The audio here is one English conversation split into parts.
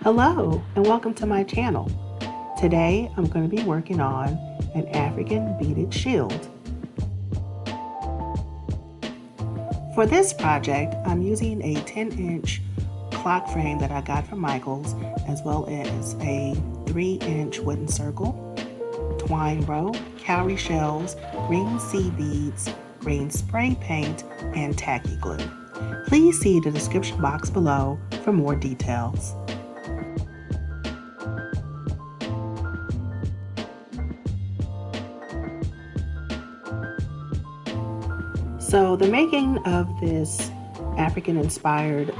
Hello and welcome to my channel. Today I'm going to be working on an African beaded shield. For this project I'm using a 10-inch clock frame that I got from Michaels, as well as a 3-inch wooden circle, twine rope, cowrie shells, green seed beads, green spray paint, and tacky glue. Please see the description box below for more details. So the making of this African-inspired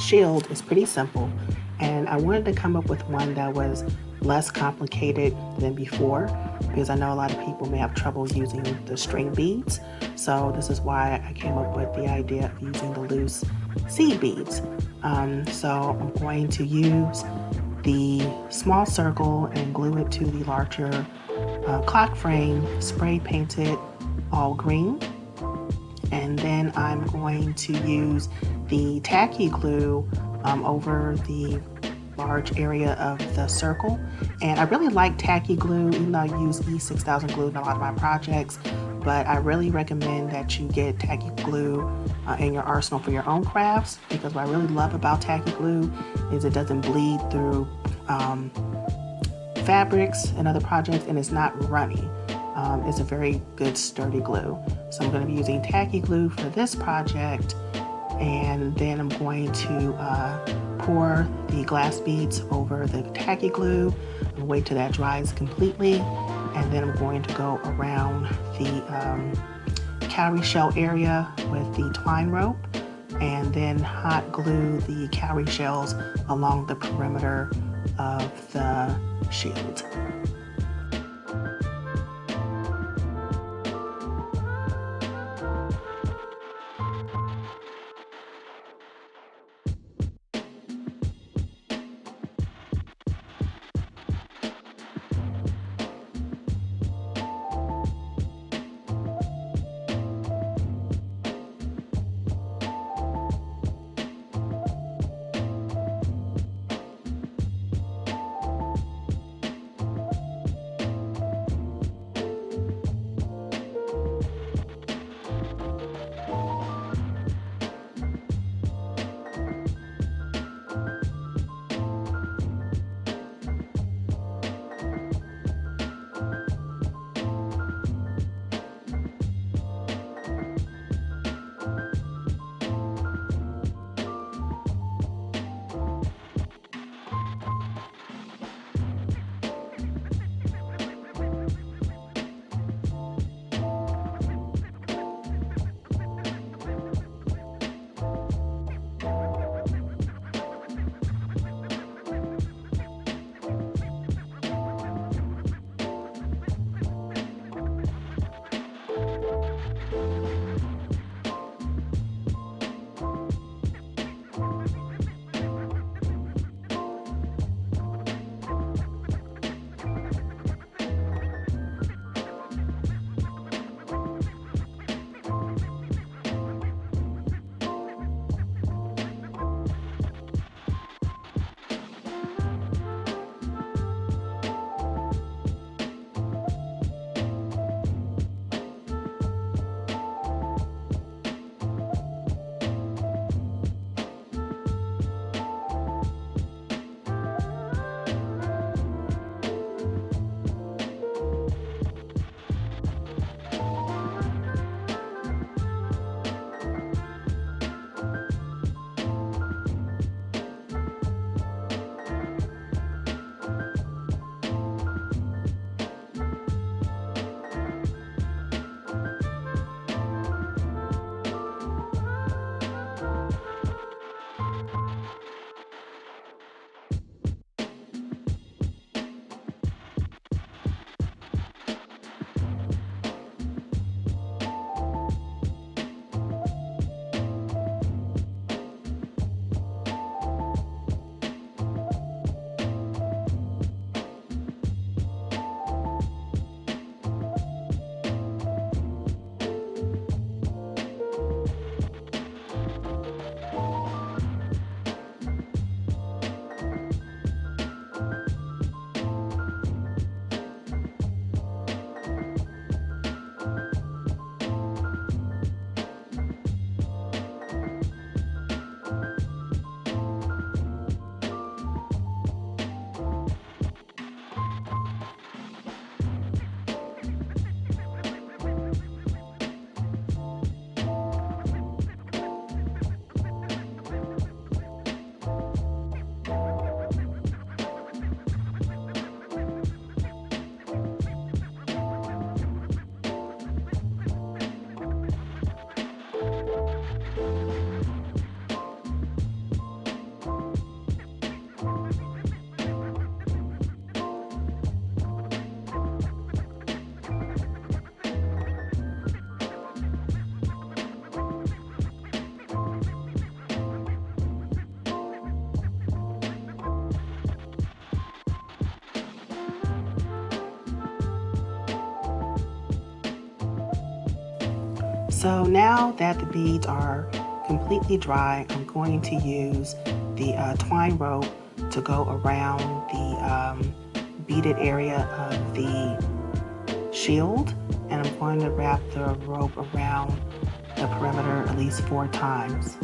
shield is pretty simple, and I wanted to come up with one that was less complicated than before, because I know a lot of people may have trouble using the string beads. So this is why I came up with the idea of using the loose seed beads. So I'm going to use the small circle and glue it to the larger clock frame, spray painted all green. And then I'm going to use the tacky glue over the large area of the circle. And I really like tacky glue, even though I use E6000 glue in a lot of my projects, but I really recommend that you get tacky glue in your arsenal for your own crafts, because what I really love about tacky glue is it doesn't bleed through fabrics and other projects, and it's not runny. It's a very good sturdy glue. So I'm going to be using tacky glue for this project, and then I'm going to pour the glass beads over the tacky glue and wait till that dries completely, and then I'm going to go around the cowrie shell area with the twine rope, and then hot glue the cowrie shells along the perimeter of the shield. So now that the beads are completely dry, I'm going to use the twine rope to go around the beaded area of the shield, and I'm going to wrap the rope around the perimeter at least 4 times.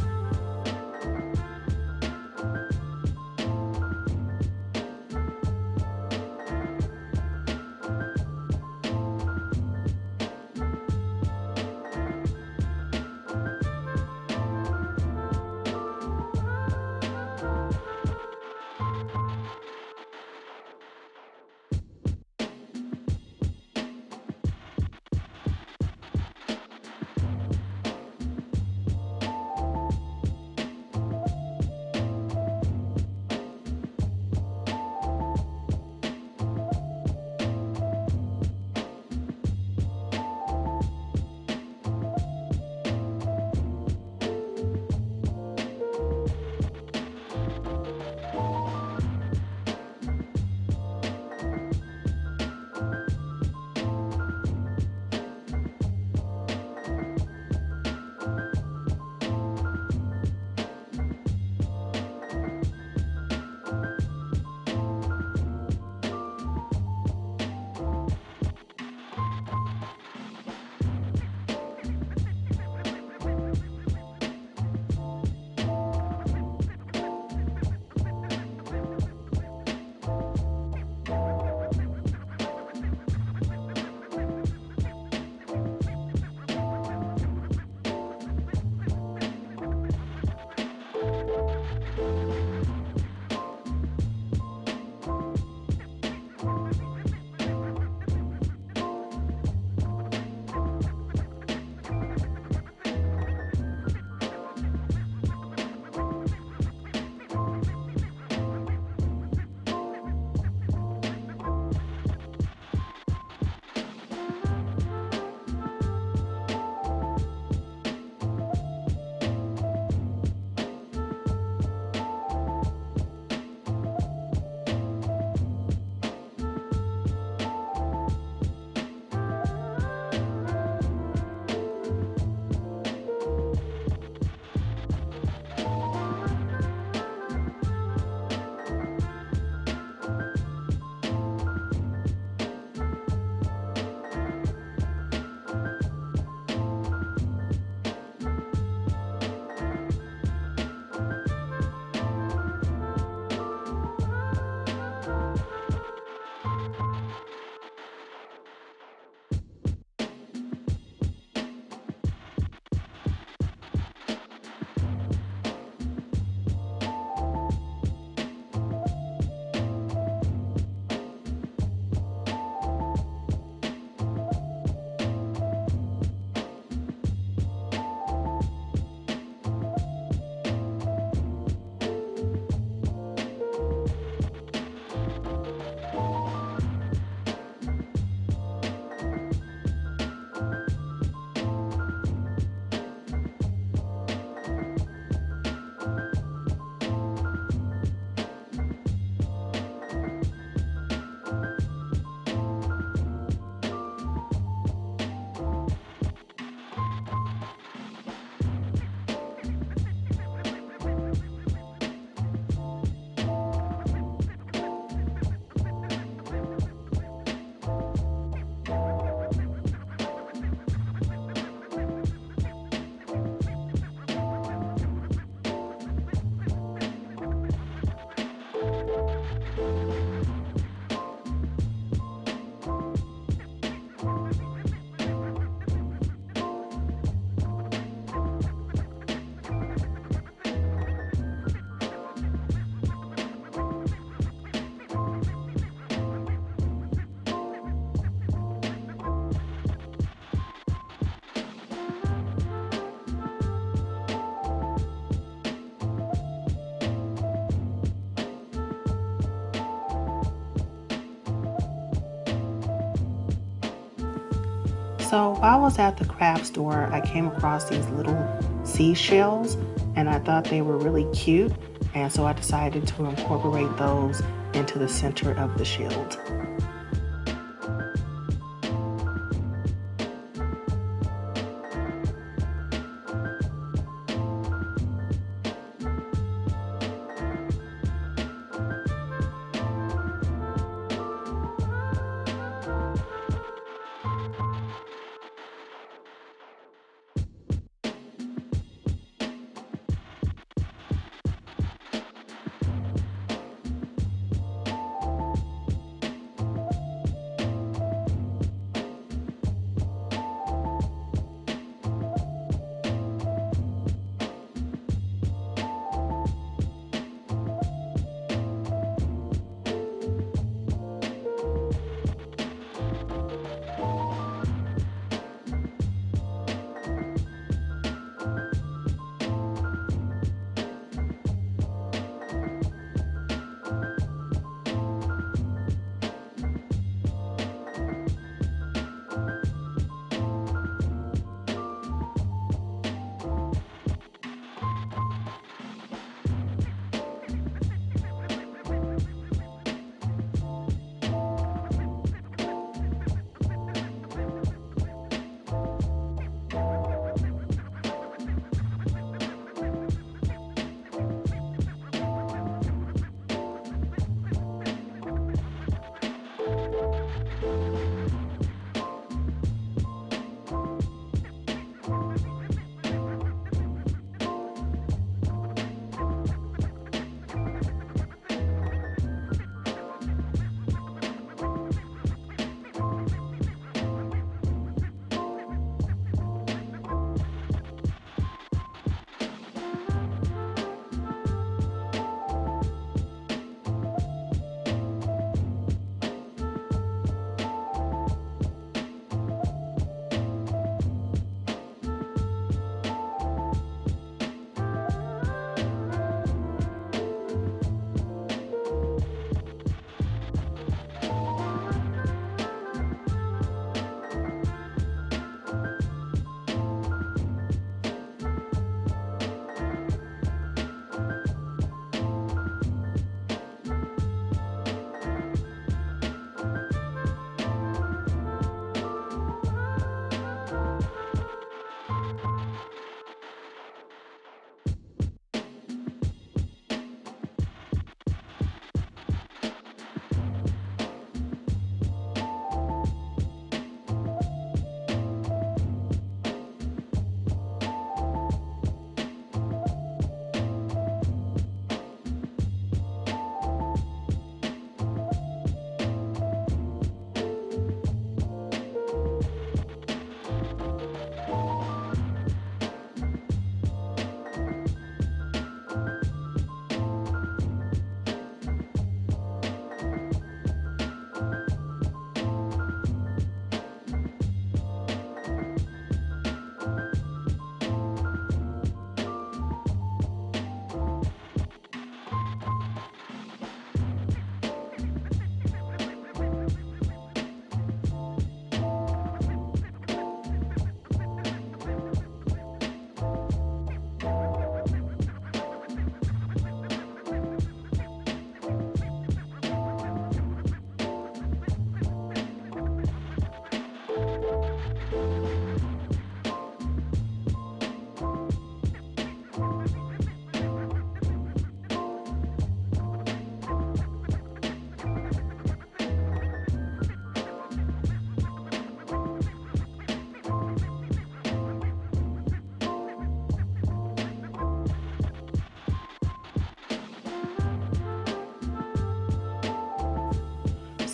So while I was at the craft store, I came across these little seashells and I thought they were really cute. And so I decided to incorporate those into the center of the shield.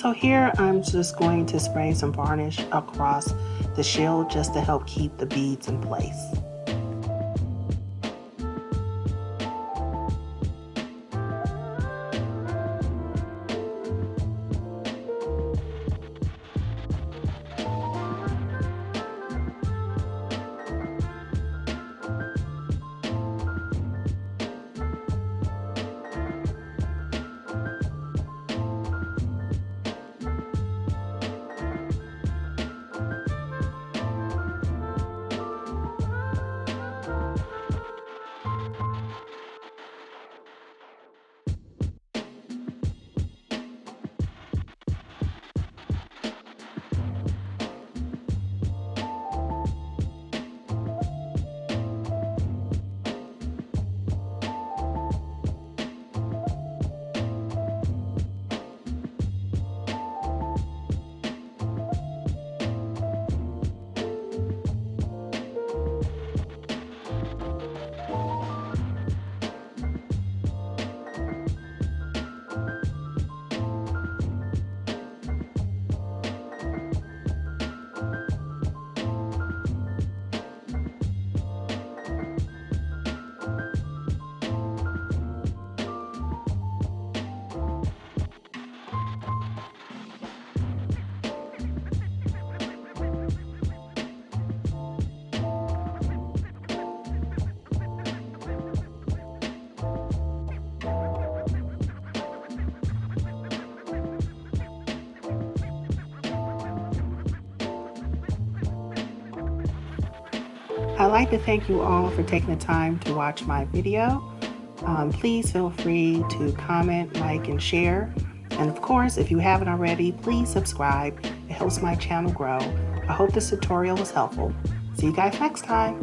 So here I'm just going to spray some varnish across the shield just to help keep the beads in place. I'd like to thank you all for taking the time to watch my video. Please feel free to comment, like, and share. And of course, if you haven't already, please subscribe. It helps my channel grow. I hope this tutorial was helpful. See you guys next time.